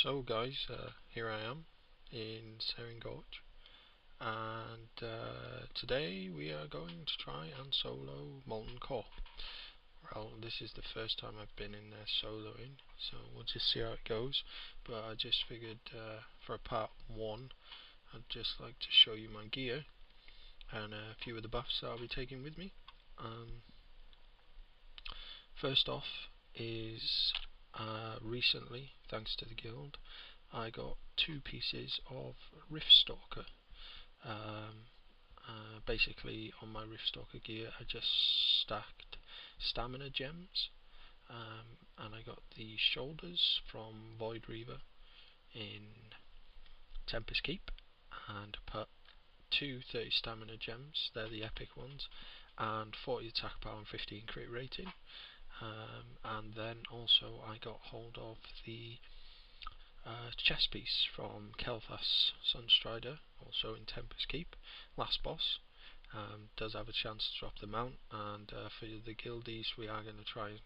So guys, here I am in Sering Gorge, and today we are going to try and solo Molten Core. Well, this is the first time I've been in there soloing, so we'll just see how it goes. But I just figured for part 1 I'd just like to show you my gear and a few of the buffs that I'll be taking with me. First off is recently, thanks to the guild, I got 2 pieces of Riftstalker. Basically on my Riftstalker gear I just stacked stamina gems, and I got the shoulders from Void Reaver in Tempest Keep and put 30 stamina gems, they're the epic ones, and 40 attack power and 15 crit rating. And then also I got hold of the chest piece from Kel'Thas Sunstrider, also in Tempest Keep, last boss. Does have a chance to drop the mount, and for the guildies we are going to try,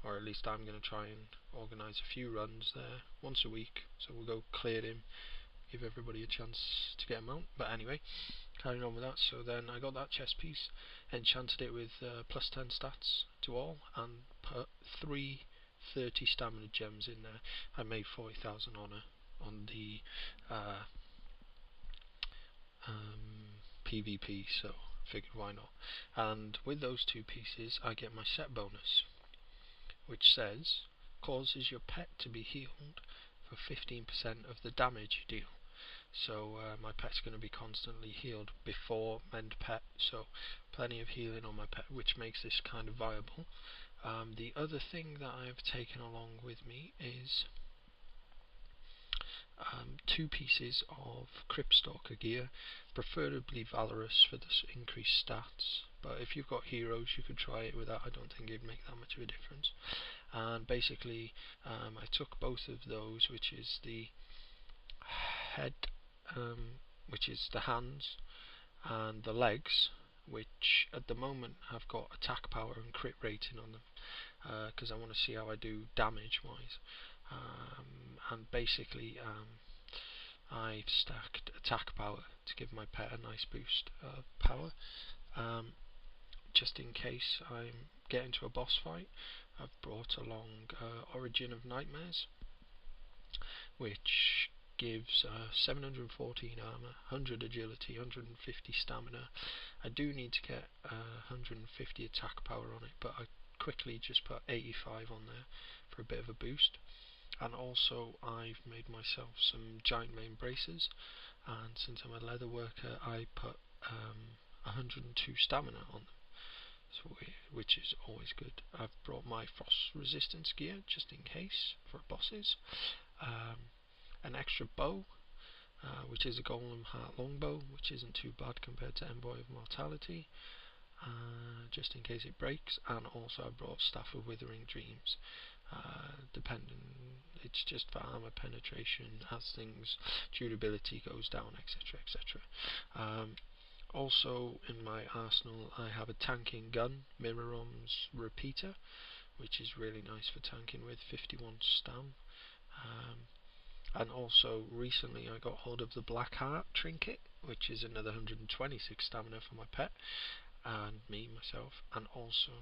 or at least I'm going to try and organise a few runs there once a week, so we'll go clear him, give everybody a chance to get a mount. But anyway, carrying on with that, so then I got that chest piece, enchanted it with plus 10 stats to all, and put 3 30 stamina gems in there. I made 40,000 honour on the PvP, so figured why not. And with those 2 pieces I get my set bonus, which says causes your pet to be healed for 15% of the damage you deal. So my pet's going to be constantly healed before mend pet, so plenty of healing on my pet, which makes this kind of viable. The other thing that I've taken along with me is 2 pieces of Cryptstalker gear, preferably Valorous for the increased stats, but if you've got heroes you could try it with that. I don't think it'd make that much of a difference. And basically I took both of those, which is the head, which is the hands, and the legs, which at the moment have got attack power and crit rating on them, because I want to see how I do damage wise. And basically I've stacked attack power to give my pet a nice boost of power, just in case I get into a boss fight. I've brought along Origin of Nightmares, which gives 714 armor, 100 agility, 150 stamina. I do need to get 150 attack power on it, but I quickly just put 85 on there for a bit of a boost. And also I've made myself some giant main braces, and since I'm a leather worker I put 102 stamina on them, so which is always good. I've brought my frost resistance gear just in case for bosses, an extra bow, which is a golem heart longbow, which isn't too bad compared to Envoy of Mortality, just in case it breaks. And also I brought Staff of Withering Dreams, it's just for armor penetration as things durability goes down, etc, etc. Also in my arsenal I have a tanking gun, Mirrorom's Repeater, which is really nice for tanking with, 51 stam. And also recently I got hold of the Black Heart trinket, which is another 126 stamina for my pet and myself, and also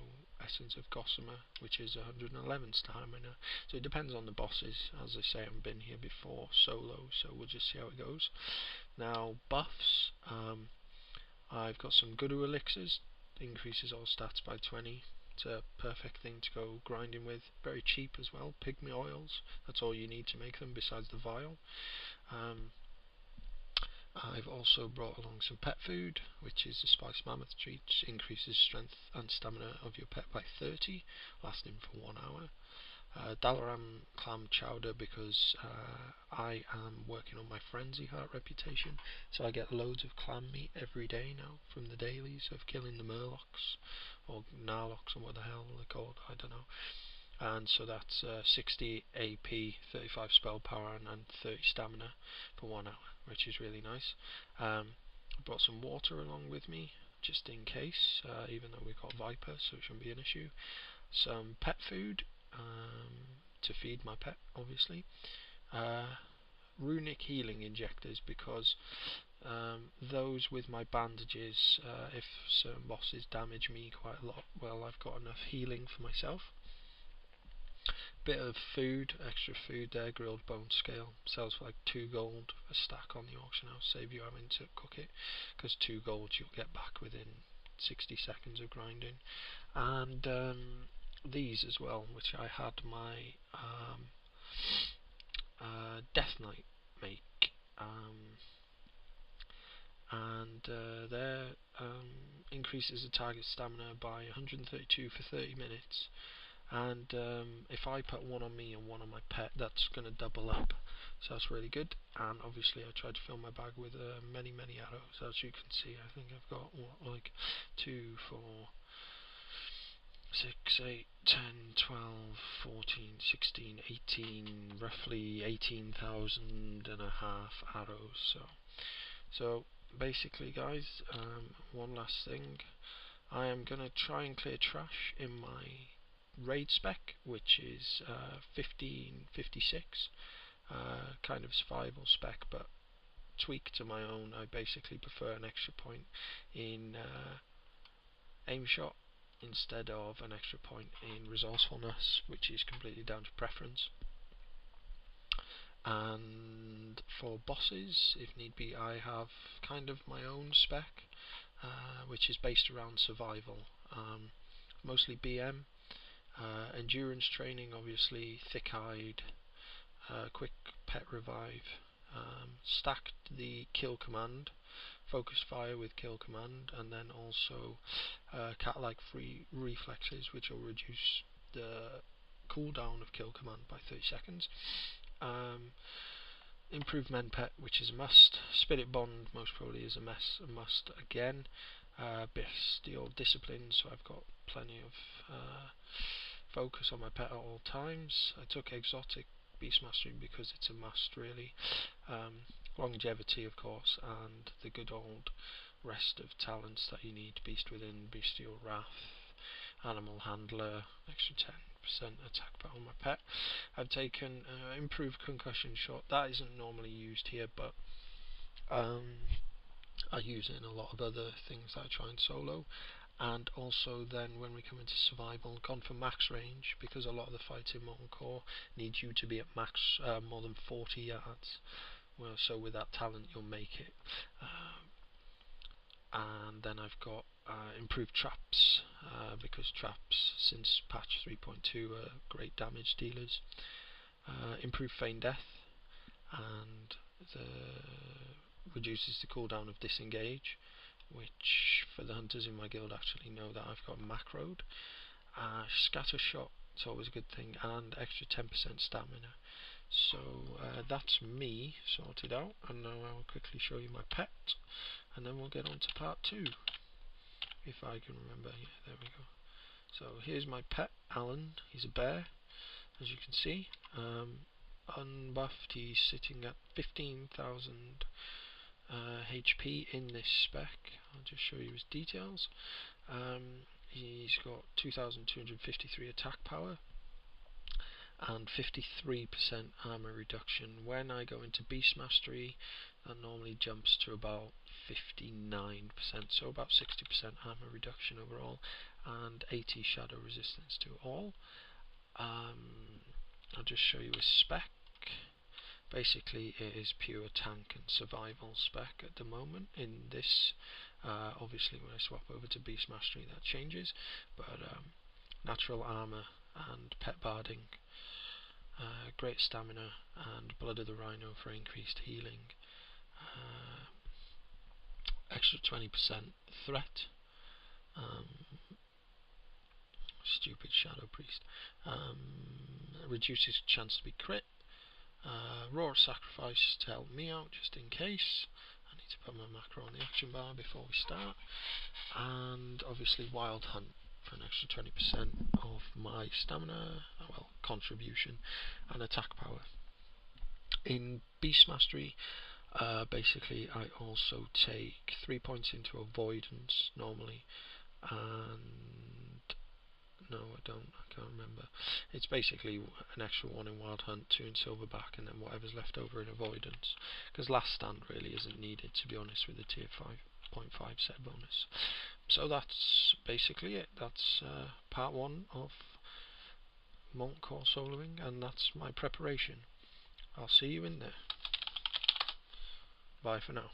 Essence of Gossamer, which is 111 stamina. So it depends on the bosses. As I say, I haven't been here before solo, so we'll just see how it goes. Now buffs, I've got some Guru elixirs, increases all stats by 20. It's a perfect thing to go grinding with, very cheap as well. Pygmy oils, that's all you need to make them besides the vial. I've also brought along some pet food, which is the Spice Mammoth treat, which increases strength and stamina of your pet by 30, lasting for 1 hour. Dalaran clam chowder, because I am working on my frenzy heart reputation, so I get loads of clam meat every day now from the dailies of killing the murlocs or narlocs or what the hell they're called, I don't know. And so that's 60 AP, 35 spell power and 30 stamina for 1 hour, which is really nice. I brought some water along with me just in case, even though we've got Viper, so it shouldn't be an issue. Some pet food to feed my pet, obviously. runic healing injectors, because those with my bandages, if certain bosses damage me quite a lot, well, I've got enough healing for myself. Bit of food, extra food there, grilled bone scale, sells for like 2 gold a stack on the auction house, save you having to cook it, because 2 gold you'll get back within 60 seconds of grinding. And these as well, which I had my Death Knight make, and there increases the target stamina by 132 for 30 minutes, and if I put one on me and one on my pet, that's going to double up, so that's really good. And obviously I tried to fill my bag with many arrows. As you can see, I think I've got like 2, 4, 6, 8, 10, 12, 14, 16, 18, roughly 18,000 and a half arrows. So basically, guys, one last thing, I am going to try and clear trash in my raid spec, which is 1556, kind of survival spec, but tweaked to my own. I basically prefer an extra point in aim shot instead of an extra point in resourcefulness, which is completely down to preference. And for bosses, if need be, I have kind of my own spec, which is based around survival, mostly BM, endurance training, obviously, thick-eyed, quick pet revive, stacked the kill command, focused fire with kill command, and then also cat-like free reflexes, which will reduce the cooldown of kill command by 30 seconds. Improved men pet, which is a must. Spirit bond most probably is a must again. Bestial discipline, so I've got plenty of focus on my pet at all times. I took exotic beast mastery because it's a must, really. Longevity, of course, and the good old rest of talents that you need: beast within, bestial wrath, animal handler, extra 10% attack power on my pet. I've taken improved concussion shot. That isn't normally used here, but I use it in a lot of other things that I try and solo. And also then when we come into survival, gone for max range, because a lot of the fights in Molten Core need you to be at max more than 40 yards. Well, so with that talent you'll make it. And then I've got improved traps, because traps since patch 3.2 are great damage dealers. Improved feign death, and reduces the cooldown of disengage, which for the hunters in my guild actually know that I've got macroed. Scatter shot, it's always a good thing, and extra 10% stamina. So that's me sorted out, and now I'll quickly show you my pet, and then we'll get on to part 2, if I can remember. Yeah, there we go. So here's my pet, Alan. He's a bear, as you can see. Unbuffed, he's sitting at 15,000 HP in this spec. I'll just show you his details. He's got 2,253 attack power and 53% armor reduction. When I go into beast mastery, that normally jumps to about 59%, so about 60% armor reduction overall, and 80 shadow resistance to all. I'll just show you his spec. Basically it is pure tank and survival spec at the moment in this. Obviously when I swap over to beast mastery that changes, but natural armor and pet barding, great stamina, and blood of the rhino for increased healing, extra 20% threat, stupid shadow priest, reduces chance to be crit, raw sacrifice to help me out just in case. I need to put my macro on the action bar before we start, and obviously wild hunt for an extra 20% of my stamina, well, contribution, and attack power. In beast mastery, basically I also take 3 points into avoidance normally, and no I don't, I can't remember. It's basically an extra 1 in Wild Hunt, 2 in Silverback, and then whatever's left over in Avoidance. Because Last Stand really isn't needed, to be honest, with the tier 5.5 set bonus. So that's basically it. That's part 1 of Molten Core soloing, and that's my preparation. I'll see you in there. Bye for now.